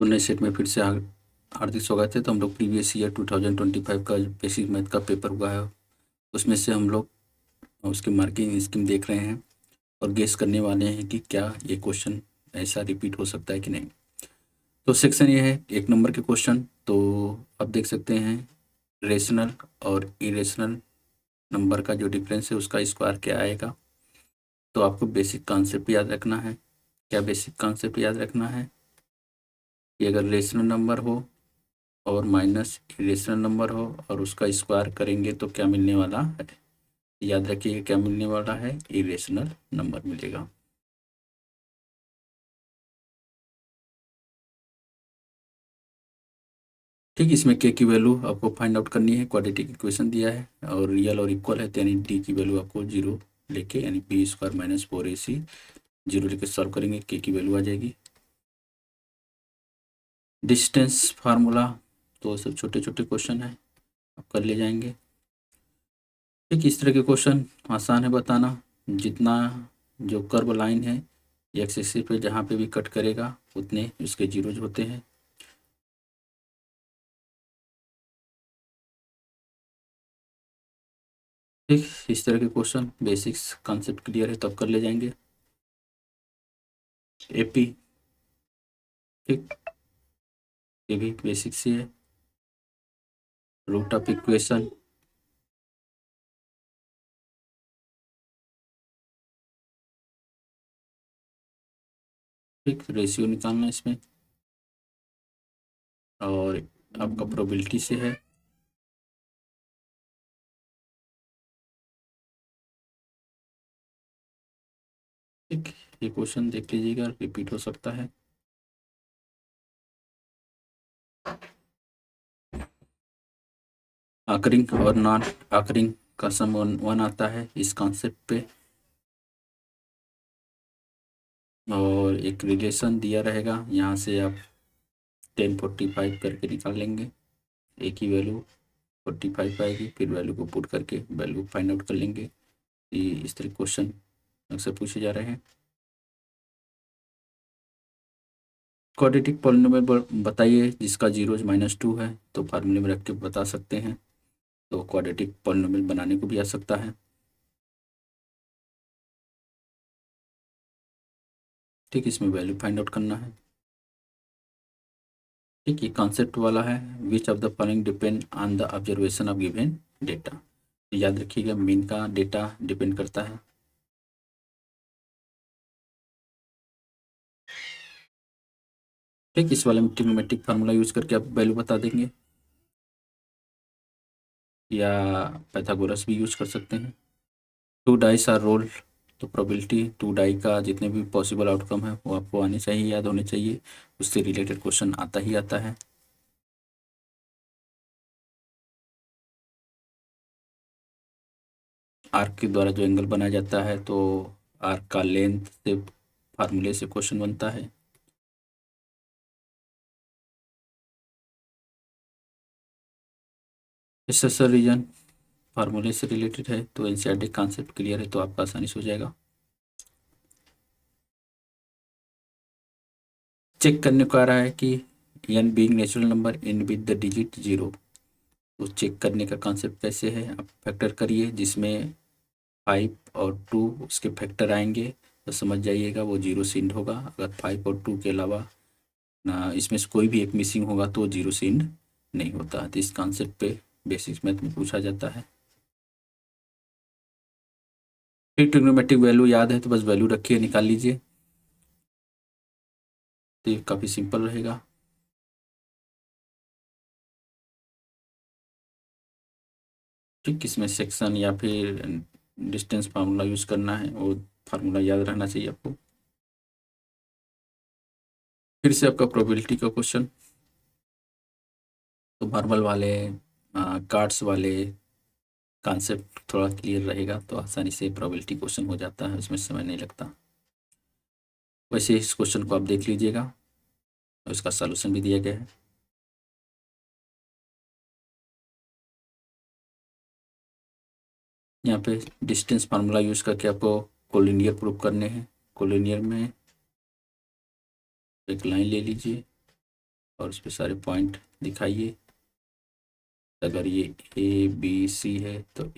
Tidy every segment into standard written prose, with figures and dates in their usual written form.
तो नए सेट में फिर से हार्दिक स्वागत है। तो हम लोग प्रीवियस ईयर 2025 का बेसिक मैथ का पेपर हुआ है, उसमें से हम लोग उसकी मार्किंग स्कीम देख रहे हैं और गेस करने वाले हैं कि क्या ये क्वेश्चन ऐसा रिपीट हो सकता है कि नहीं। तो सेक्शन ये है 1 नंबर के क्वेश्चन। तो अब देख सकते हैं रेशनल और इरेशनल नंबर का जो डिफरेंस है उसका स्क्वायर क्या आएगा। तो आपको बेसिक कॉन्सेप्ट याद रखना है। क्या बेसिक कॉन्सेप्ट याद रखना है कि अगर रेशनल नंबर हो और माइनस इरेशनल नंबर हो और उसका स्क्वायर करेंगे तो क्या मिलने वाला है। याद रखिए क्या मिलने वाला है, इरेशनल नंबर मिलेगा। ठीक, इसमें के की वैल्यू आपको फाइंड आउट करनी है। क्वाड्रेटिक इक्वेशन दिया है और रियल और इक्वल है, तो यानी डी की वैल्यू आपको 0 लेके यानी बी स्क्वायर माइनस 4ac 0 लेके सॉल्व करेंगे, के की वैल्यू आ जाएगी। डिस्टेंस फार्मूला, तो सब छोटे छोटे क्वेश्चन है, आप कर ले जाएंगे। ठीक, इस तरह के क्वेश्चन आसान है बताना। जितना जो कर्व लाइन है एक्स एक्सिस पे जहाँ पे भी कट करेगा उतने उसके जीरोज होते हैं। ठीक, इस तरह के क्वेश्चन बेसिक्स कॉन्सेप्ट क्लियर है तो अब कर ले जाएंगे। एपी, ठीक, ये भी बेसिक्स ही है। रूट ऑफ इक्वेशन, ठीक, रेशियो निकालना है इसमें और आपका प्रोबेबिलिटी से है। ठीक, ये क्वेश्चन देख लीजिएगा, रिपीट हो सकता है। आकरिंग और नॉन आकरिंग का सम वन आता है इस कॉन्सेप्ट पे, और एक रिलेशन दिया रहेगा, यहाँ से आप 1045 करके निकाल लेंगे। ए की वैल्यू 45 आएगी, फिर वैल्यू को पुट करके वैल्यू फाइंड आउट कर लेंगे। ये इस तरह क्वेश्चन अक्सर पूछे जा रहे हैं। क्वाड्रेटिक पॉलिनोमियल बताइए जिसका जीरोज -2 है, तो फार्मूले में रख के बता सकते हैं। तो क्वाड्रेटिक पॉलिनोमियल बनाने को भी आ सकता है। ठीक, इसमें वैल्यू फाइंड आउट करना है। ठीक, ये कॉन्सेप्ट वाला है। Which of the following depend on the observation of given data. याद रखिएगा मीन का डेटा डिपेंड करता है। ठीक, इस वाले में ट्रिग्नोमेट्रिक फार्मूला यूज करके आप वैल्यू बता देंगे, या पाइथागोरस भी यूज कर सकते हैं। 2 डाइस आर रोल, तो प्रोबेबिलिटी 2 डाई का जितने भी पॉसिबल आउटकम है वो आपको आने चाहिए, याद होने चाहिए। उससे रिलेटेड क्वेश्चन आता ही आता है। आर्क के द्वारा जो एंगल बनाया जाता है, तो आर्क का लेंथ से फार्मूले से क्वेश्चन बनता है। एसएसआर रीजन फार्मूले से रिलेटेड है, तो एनसीईआरटी कॉन्सेप्ट क्लियर है तो आपका आसानी से हो जाएगा। चेक करने को आ रहा है कि n being natural number in with the digit 0। तो चेक करने का कॉन्सेप्ट कैसे है, आप फैक्टर करिए, जिसमें 5 और 2 उसके फैक्टर आएंगे तो समझ जाइएगा वो 0 से इंड होगा। अगर 5 और 2 के अलावा ना इसमें से कोई भी एक मिसिंग होगा तो 0 से इंड नहीं होता। तो इस कॉन्सेप्ट पे बेसिक्स मैथ में पूछा जाता है। फिर ट्रिग्नोमेट्रिक वैल्यू याद है तो बस वैल्यू रखिए, निकाल लीजिए, तो ये काफ़ी सिंपल रहेगा। ठीक, इसमें सेक्शन या फिर डिस्टेंस फार्मूला यूज़ करना है, वो फार्मूला याद रहना चाहिए आपको। फिर से आपका प्रोबेबिलिटी का क्वेश्चन, तो मार्बल वाले कार्ड्स वाले कॉन्सेप्ट थोड़ा क्लियर रहेगा तो आसानी से प्रोबेबिलिटी क्वेश्चन हो जाता है, उसमें समय नहीं लगता। वैसे इस क्वेश्चन को आप देख लीजिएगा और इसका सॉल्यूशन भी दिया गया है। यहाँ पे डिस्टेंस फार्मूला यूज़ करके आपको कोलिनियर प्रूफ करने हैं। कोलिनियर में एक लाइन ले लीजिए, और उस पर सारे पॉइंट दिखाइए। अगर ये ए बी सी है तो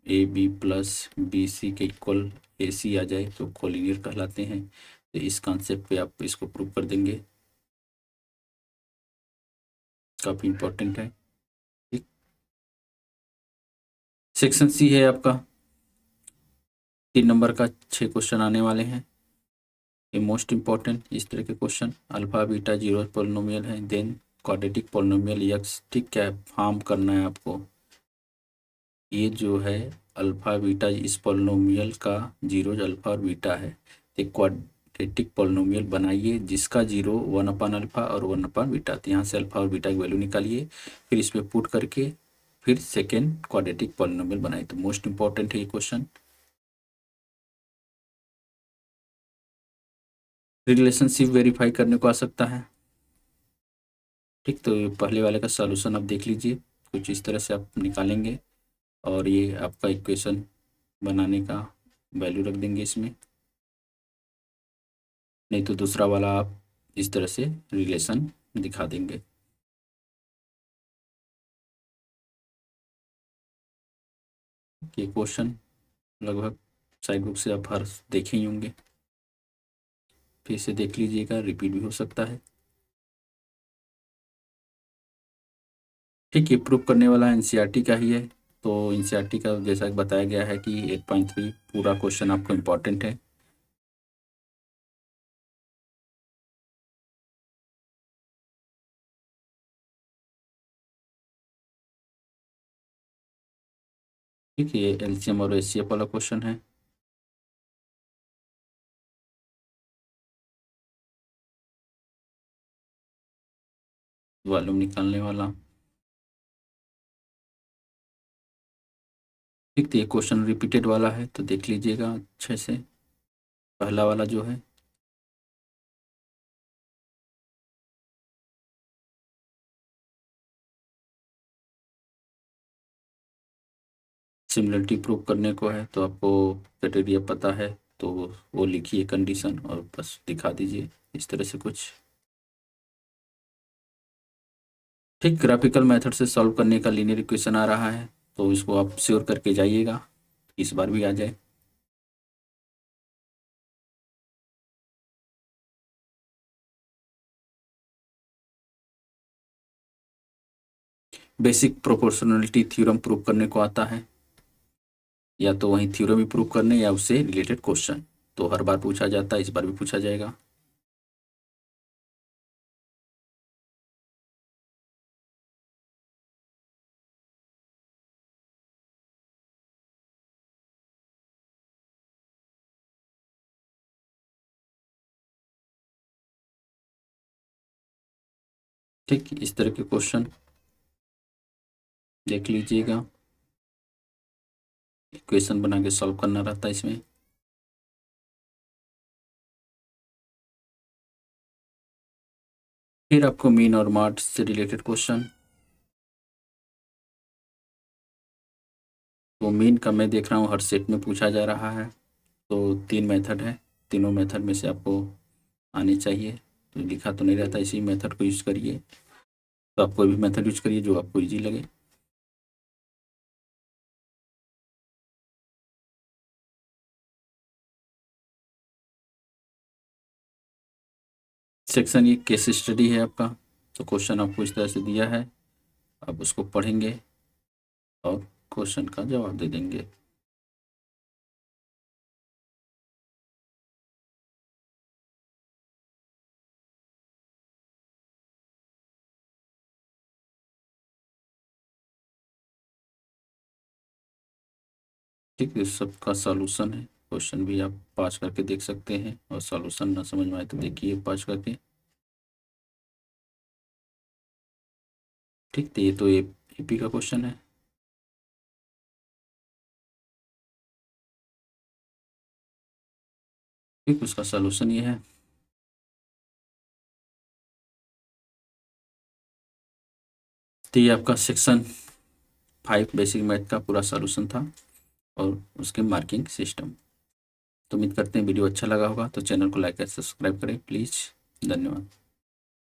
A B plus B C के इक्वल ए सी आ जाए तो कोलिनियर कहलाते हैं। तो इस कॉन्सेप्ट पे आप इसको प्रूव कर देंगे, काफ़ी इम्पोर्टेंट है। ठीक, सेक्शन सी है आपका 3 नंबर का, 6 क्वेश्चन आने वाले हैं। ये मोस्ट इम्पॉर्टेंट इस तरह के question, alpha beta zero polynomial है, देन क्वाड्रेटिक पोलिनोमियल एक्स। ठीक, क्या है, फार्म करना है आपको। ये जो है अल्फा बीटा इस पोलिनोमियल का जीरो अल्फा और बीटा है, एक क्वाड्रेटिक पोलिनोमियल बनाइए जिसका जीरो 1/अल्फा और 1/बीटा। तो यहाँ से अल्फा और बीटा की वैल्यू निकालिए, फिर इसमें पुट करके फिर सेकेंड क्वाड्रेटिक पोलिनोमियल बनाइए। तो मोस्ट इंपॉर्टेंट है ये क्वेश्चन। रिलेशनशिप वेरीफाई करने को आ सकता है। ठीक, तो पहले वाले का सॉल्यूशन आप देख लीजिए, कुछ इस तरह से आप निकालेंगे और ये आपका इक्वेशन बनाने का वैल्यू रख देंगे इसमें। नहीं तो दूसरा वाला आप इस तरह से रिलेशन दिखा देंगे। ये क्वेश्चन लगभग साइड बुक से आप हर देखे ही होंगे, फिर से देख लीजिएगा, रिपीट भी हो सकता है। ठीक, ये प्रूव करने वाला एनसीईआरटी का ही है। तो एनसीईआरटी का जैसा कि बताया गया है कि 8.3 पूरा क्वेश्चन आपको इम्पोर्टेंट है। ठीक है, ये एलसीएम और एचसीएफ वाला क्वेश्चन है। वॉल्यूम निकालने वाला। ठीक, तो ये क्वेश्चन रिपीटेड वाला है तो देख लीजिएगा अच्छे से। पहला वाला जो है सिमिलरिटी प्रूव करने को है, तो आपको क्राइटेरिया पता है तो वो लिखिए कंडीशन और बस दिखा दीजिए इस तरह से कुछ। ठीक, ग्राफिकल मेथड से सॉल्व करने का लीनियर इक्वेशन आ रहा है तो इसको आप श्योर करके जाइएगा, इस बार भी आ जाए। बेसिक प्रोपोर्शनलिटी थ्योरम प्रूव करने को आता है, या तो वही थ्योरम ही प्रूव करने या उससे रिलेटेड क्वेश्चन। तो हर बार पूछा जाता है, इस बार भी पूछा जाएगा। ठीक, इस तरह के क्वेश्चन देख लीजिएगा, इक्वेशन बना के सॉल्व करना रहता है इसमें। फिर आपको मीन और मॉड से रिलेटेड क्वेश्चन। तो मीन का मैं देख रहा हूँ हर सेट में पूछा जा रहा है। तो 3 मेथड है, तीनों मेथड में से आपको आनी चाहिए। तो लिखा तो नहीं रहता, इसी मेथड को यूज़ करिए। तो आप कोई भी मेथड यूज करिए जो आपको इजी लगे। सेक्शन ये केस स्टडी है आपका। तो क्वेश्चन आपको इस तरह से दिया है, आप उसको पढ़ेंगे और क्वेश्चन का जवाब दे देंगे। ठीक है, सबका सॉल्यूशन है। क्वेश्चन भी आप पास करके देख सकते हैं और सॉल्यूशन ना समझ में आए तो देखिए पास करके। ठीक, तो ये तो एपी का क्वेश्चन है। ठीक, उसका सॉल्यूशन ये है। तो ये आपका सेक्शन 5 बेसिक मैथ का पूरा सॉल्यूशन था और उसके मार्किंग सिस्टम। तो उम्मीद करते हैं वीडियो अच्छा लगा होगा, तो चैनल को लाइक और सब्सक्राइब करें प्लीज़। धन्यवाद।